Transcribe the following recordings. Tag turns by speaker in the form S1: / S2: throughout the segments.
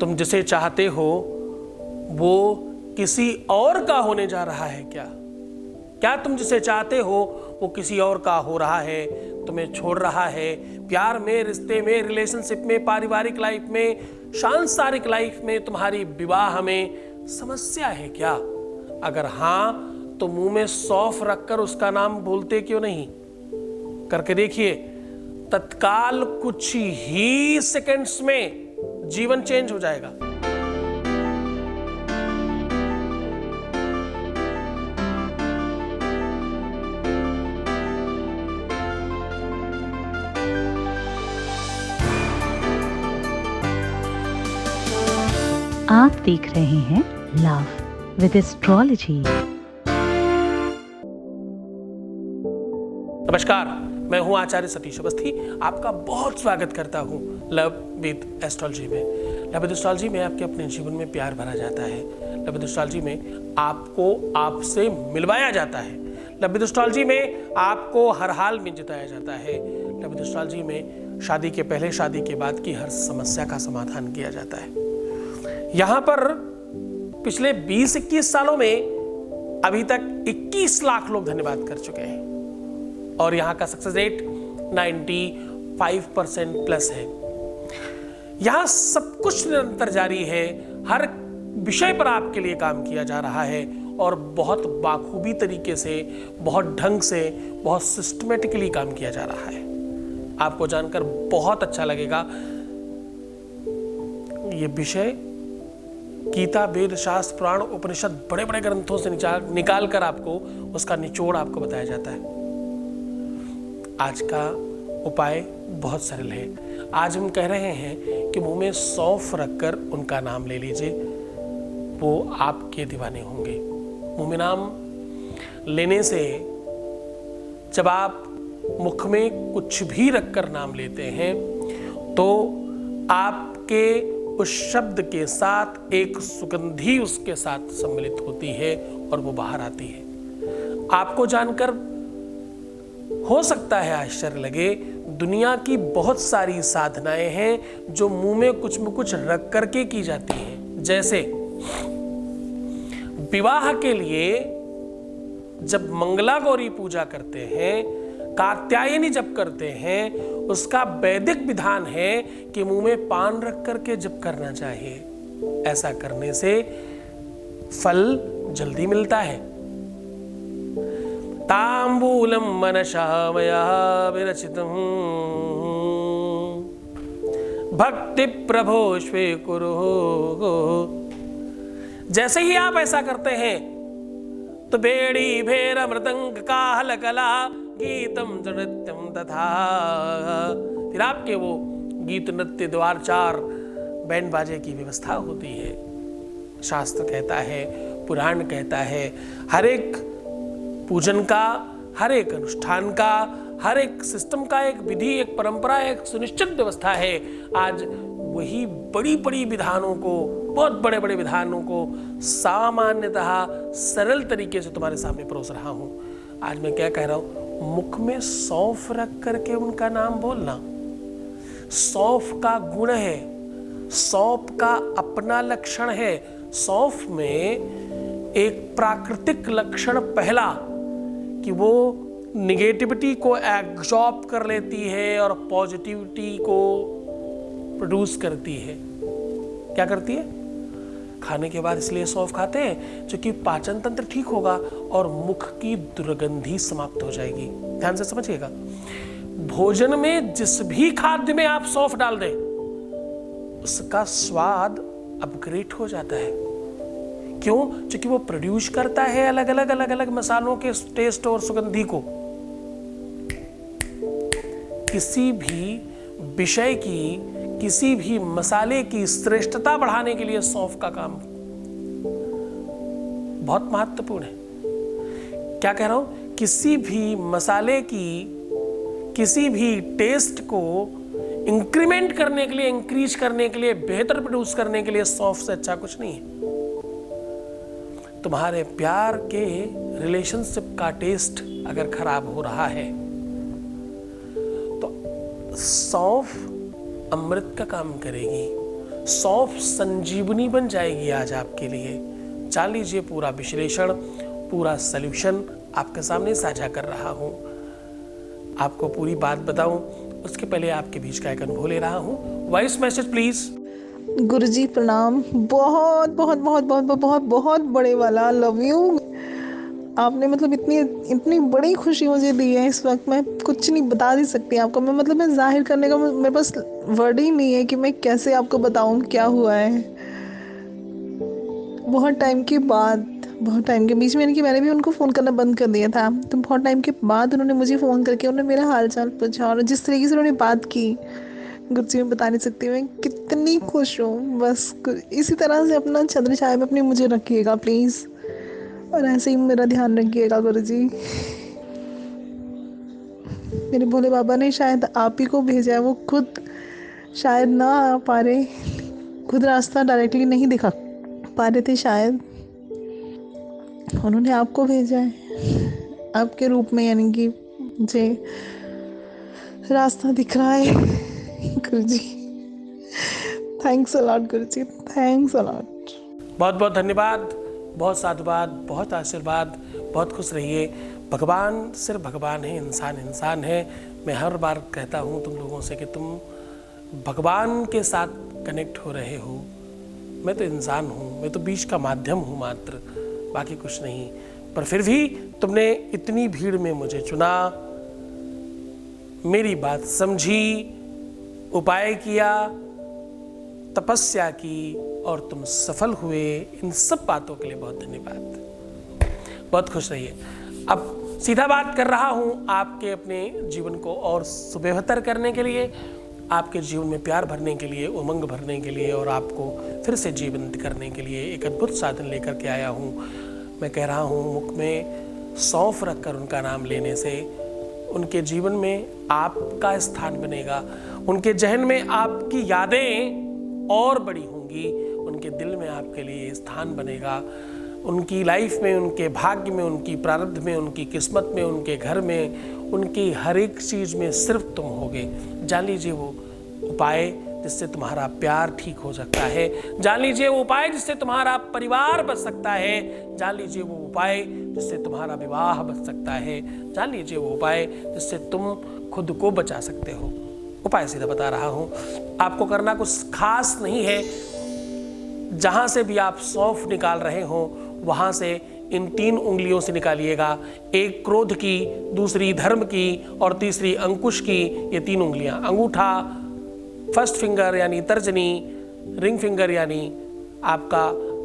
S1: तुम जिसे चाहते हो वो किसी और का होने जा रहा है क्या? क्या तुम जिसे चाहते हो वो किसी और का हो रहा है, तुम्हें छोड़ रहा है? प्यार में, रिश्ते में, रिलेशनशिप में, पारिवारिक लाइफ में, सांसारिक लाइफ में, तुम्हारी विवाह में समस्या है क्या? अगर हाँ तो मुंह में सौंफ रखकर उसका नाम बोलते क्यों नहीं? करके देखिए, तत्काल कुछ ही सेकंड्स में जीवन चेंज हो जाएगा।
S2: आप देख रहे हैं लव विद एस्ट्रोलॉजी।
S1: नमस्कार, मैं हूं आचार्य सतीश अवस्थी। आपका बहुत स्वागत करता हूं लव विद एस्ट्रोलॉजी में। लव विद एस्ट्रोलॉजी में आपके अपने जीवन में प्यार भरा जाता है। लव विद एस्ट्रोलॉजी में आपको आपसे मिलवाया जाता है। लव विद एस्ट्रोलॉजी में आपको हर हाल में जिताया जाता है। लव विद एस्ट्रोलॉजी में शादी के पहले, शादी के बाद की हर समस्या का समाधान किया जाता है। यहाँ पर पिछले 20-21 सालों में अभी तक 21 लाख लोग धन्यवाद कर चुके हैं और यहाँ का सक्सेस रेट 95% प्लस है। यहाँ सब कुछ निरंतर जारी है। हर विषय पर आपके लिए काम किया जा रहा है और बहुत बाखूबी तरीके से, बहुत ढंग से, बहुत सिस्टमेटिकली काम किया जा रहा है। आपको जानकर बहुत अच्छा लगेगा। ये विषय गीता, वेद, शास्त्र, पुराण, उपनिषद, बड़े बड़े ग्रंथों से निकाल कर आपको उसका निचोड़ आपको बताया जाता है। आज का उपाय बहुत सरल है। आज हम कह रहे हैं कि मुंह में सौंफ रखकर उनका नाम ले लीजिए, वो आपके दीवाने होंगे। मुंह में नाम लेने से जब आप मुख में कुछ भी रखकर नाम लेते हैं तो आपके उस शब्द के साथ एक सुगंधी उसके साथ सम्मिलित होती है और वो बाहर आती है। आपको जानकर हो सकता है आश्चर्य लगे, दुनिया की बहुत सारी साधनाएं हैं जो मुंह में कुछ रख करके की जाती हैं। जैसे विवाह के लिए जब मंगला गौरी पूजा करते हैं, कात्यायनी जप करते हैं, उसका वैदिक विधान है कि मुंह में पान रख करके जप करना चाहिए। ऐसा करने से फल जल्दी मिलता है। तांबूलम मनसा मया विरचितम् भक्ति प्रभो स्वीकुरु। जैसे ही आप ऐसा करते हैं तो बेड़ी भेर मृदंग काहल कला गीतम नृत्यम तथा, फिर आपके वो गीत, नृत्य, द्वारचार, बैंड बाजे की व्यवस्था होती है। शास्त्र कहता है, पुराण कहता है, हर एक पूजन का, हर एक अनुष्ठान का, हर एक सिस्टम का एक विधि, एक परंपरा, एक सुनिश्चित व्यवस्था है। आज वही बड़ी बड़ी विधानों को, बहुत बड़े बड़े विधानों को सामान्यतः सरल तरीके से तुम्हारे सामने परोस रहा हूं। आज मैं क्या कह रहा हूं? मुख में सौंफ रख करके उनका नाम बोलना। सौंफ का गुण है, सौंफ का अपना लक्षण है। सौंफ में एक प्राकृतिक लक्षण पहला कि वो निगेटिविटी को एब्जॉर्ब कर लेती है और पॉजिटिविटी को प्रोड्यूस करती है। क्या करती है? खाने के बाद इसलिए सौंफ खाते हैं क्योंकि पाचन तंत्र ठीक होगा और मुख की दुर्गंधी समाप्त हो जाएगी। ध्यान से समझिएगा, भोजन में जिस भी खाद्य में आप सौंफ डाल दें उसका स्वाद अपग्रेड हो जाता है। क्यों? क्योंकि वो प्रोड्यूस करता है अलग अलग मसालों के टेस्ट और सुगंधी को। किसी भी विषय की, किसी भी मसाले की श्रेष्ठता बढ़ाने के लिए सौंफ का काम बहुत महत्वपूर्ण है। क्या कह रहा हूं? किसी भी मसाले की, किसी भी टेस्ट को इंक्रीमेंट करने के लिए, इंक्रीज करने के लिए, बेहतर प्रोड्यूस करने के लिए सौंफ से अच्छा कुछ नहीं है। तुम्हारे प्यार के रिलेशनशिप का टेस्ट अगर खराब हो रहा है तो सौंफ अमृत का काम करेगी। सौंफ संजीवनी बन जाएगी आज आपके लिए। जान लीजिए पूरा विश्लेषण, पूरा सॉल्यूशन आपके सामने साझा कर रहा हूं। आपको पूरी बात बताऊं उसके पहले आपके बीच का एक अनुभव ले रहा हूं। Voice message please.
S3: गुरुजी प्रणाम। बहुत बहुत बहुत बहुत बहुत बहुत बड़े वाला लव यू। आपने मतलब इतनी बड़ी खुशी मुझे दी है इस वक्त, मैं कुछ नहीं बता नहीं सकती आपको। मैं जाहिर करने का मेरे पास वर्ड ही नहीं है कि मैं कैसे आपको बताऊं क्या हुआ है। बहुत टाइम के बाद, बहुत टाइम के बीच में, यानी कि मैंने भी उनको फ़ोन करना बंद कर दिया था, तो बहुत टाइम के बाद उन्होंने मुझे फ़ोन करके उन्होंने मेरा हाल चाल पूछा, और जिस तरीके से उन्होंने बात की गुरुजी मैं बता नहीं सकती मैं कितनी खुश हूँ। बस इसी तरह से अपना छत्र छाया में अपनी मुझे रखिएगा प्लीज़, और ऐसे ही मेरा ध्यान रखिएगा गुरुजी। मेरे भोले बाबा ने शायद आप ही को भेजा है, वो खुद शायद ना आ पा रहे, खुद रास्ता डायरेक्टली नहीं दिखा पा रहे थे, शायद उन्होंने आपको भेजा है आपके रूप में, यानी कि मुझे रास्ता दिख रहा है गुरुजी। थैंक्स अ लॉट गुरुजी, थैंक्स अ लॉट।
S1: बहुत बहुत धन्यवाद, बहुत साधुवाद, बहुत आशीर्वाद, बहुत खुश रहिए। भगवान सिर्फ भगवान है, इंसान इंसान है। मैं हर बार कहता हूँ तुम लोगों से कि तुम भगवान के साथ कनेक्ट हो रहे हो। मैं तो इंसान हूँ, मैं तो बीच का माध्यम हूँ मात्र, बाकी कुछ नहीं। पर फिर भी तुमने इतनी भीड़ में मुझे चुना, मेरी बात समझी, उपाय किया, तपस्या की और तुम सफल हुए। इन सब बातों के लिए बहुत धन्यवाद। बहुत खुश रहिए। अब सीधा बात कर रहा हूं आपके अपने जीवन को और सुबेहतर करने के लिए, आपके जीवन में प्यार भरने के लिए, उमंग भरने के लिए और आपको फिर से जीवंत करने के लिए एक अद्भुत साधन लेकर के आया हूं। मैं कह रहा हूं मुख में सौंफ रखकर उनका नाम लेने से उनके जीवन में आपका स्थान बनेगा, उनके जहन में आपकी यादें और बड़ी होंगी, उनके दिल में आपके लिए स्थान बनेगा, उनकी लाइफ में, उनके भाग्य में, उनकी प्रारब्ध में, उनकी किस्मत में, उनके घर में, उनकी हर एक चीज़ में सिर्फ तुम होगे। जान लीजिए वो उपाय जिससे तुम्हारा प्यार ठीक हो सकता है, जान लीजिए वो उपाय जिससे तुम्हारा परिवार बच सकता है, जान लीजिए वो उपाय जिससे तुम्हारा विवाह बच सकता है, जान लीजिए वो उपाय जिससे तुम खुद को बचा सकते हो। उपाय सीधा बता रहा हूं, आपको करना कुछ खास नहीं है। जहां से भी आप सौंफ निकाल रहे हो वहां से इन 3 उंगलियों से निकालिएगा। एक क्रोध की, दूसरी धर्म की और तीसरी अंकुश की। ये 3 उंगलियां, अंगूठा, फर्स्ट फिंगर यानी तर्जनी, रिंग फिंगर यानी आपका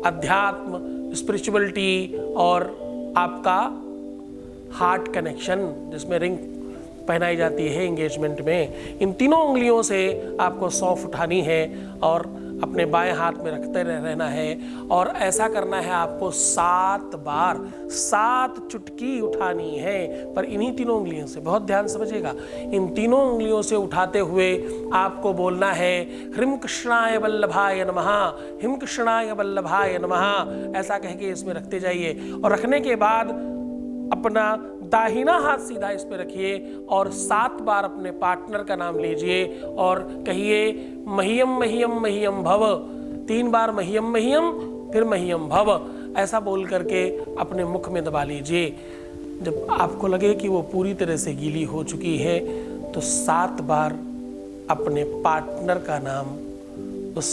S1: अध्यात्म, स्पिरिचुअलिटी और आपका हार्ट कनेक्शन जिसमें रिंग पहनाई जाती है एंगेजमेंट में। इन 3 उंगलियों से आपको सौंफ उठानी है और अपने बाएं हाथ में रखते रहना है और ऐसा करना है आपको 7 बार, 7 चुटकी उठानी है। पर इन्हीं 3 उंगलियों से, बहुत ध्यान समझिएगा, इन 3 उंगलियों से उठाते हुए आपको बोलना है ह्रीं कृष्णाय वल्लभाय नमः, हिम कृष्णाय वल्लभाय नमः। ऐसा कह के इसमें रखते जाइए और रखने के बाद अपना दाहिना हाथ सीधा इस पे रखिए और 7 बार अपने पार्टनर का नाम लीजिए और कहिए मह्यम मह्यम मह्यम भव। 3 बार मह्यम मह्यम, फिर मह्यम भव, ऐसा बोल करके अपने मुख में दबा लीजिए। जब आपको लगे कि वो पूरी तरह से गीली हो चुकी है तो 7 बार अपने पार्टनर का नाम उस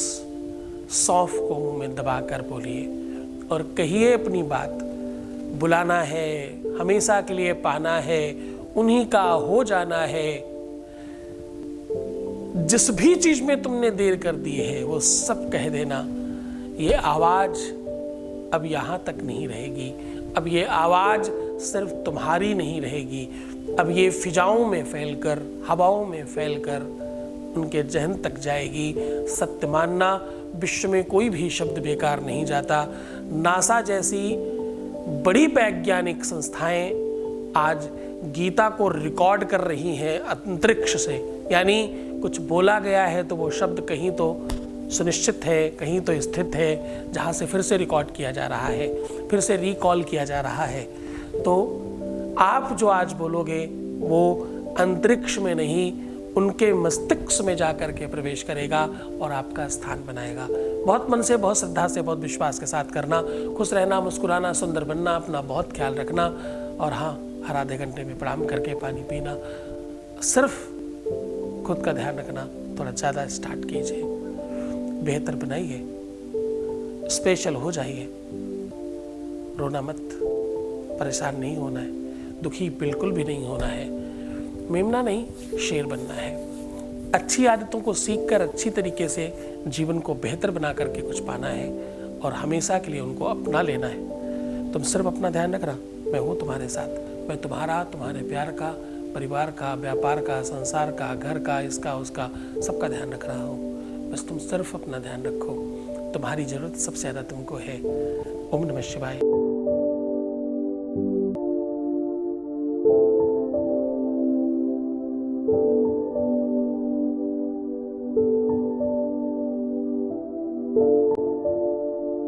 S1: सौंफ को मुंह में दबाकर बोलिए और कहिए अपनी बात। बुलाना है, हमेशा के लिए पाना है, उन्हीं का हो जाना है। जिस भी चीज में तुमने देर कर दी है वो सब कह देना। ये आवाज अब यहां तक नहीं रहेगी, अब ये आवाज सिर्फ तुम्हारी नहीं रहेगी, अब ये फिजाओं में फैलकर, हवाओं में फैलकर उनके जहन तक जाएगी। सत्य मानना, विश्व में कोई भी शब्द बेकार नहीं जाता। नासा जैसी बड़ी वैज्ञानिक संस्थाएं आज गीता को रिकॉर्ड कर रही हैं अंतरिक्ष से, यानी कुछ बोला गया है तो वो शब्द कहीं तो सुनिश्चित है, कहीं तो स्थित है, जहाँ से फिर से रिकॉर्ड किया जा रहा है, फिर से रिकॉल किया जा रहा है। तो आप जो आज बोलोगे वो अंतरिक्ष में नहीं, उनके मस्तिष्क में जा कर के प्रवेश करेगा और आपका स्थान बनाएगा। बहुत मन से, बहुत श्रद्धा से, बहुत विश्वास के साथ करना। खुश रहना, मुस्कुराना, सुंदर बनना, अपना बहुत ख्याल रखना। और हाँ, हर आधे घंटे में प्रणाम करके पानी पीना। सिर्फ खुद का ध्यान रखना थोड़ा ज़्यादा स्टार्ट कीजिए। बेहतर बनाइए, स्पेशल हो जाइए। रोना मत, परेशान नहीं होना है, दुखी बिल्कुल भी नहीं होना है। मेमना नहीं, शेर बनना है। अच्छी आदतों को सीखकर अच्छी तरीके से जीवन को बेहतर बना करके कुछ पाना है और हमेशा के लिए उनको अपना लेना है। तुम सिर्फ अपना ध्यान रखना, मैं हूँ तुम्हारे साथ। मैं तुम्हारा, तुम्हारे प्यार का, परिवार का, व्यापार का, संसार का, घर का, इसका उसका, सबका ध्यान रख रहा हूँ। बस तुम सिर्फ अपना ध्यान रखो। तुम्हारी ज़रूरत सबसे ज़्यादा तुमको है। ओम नमः शिवाय।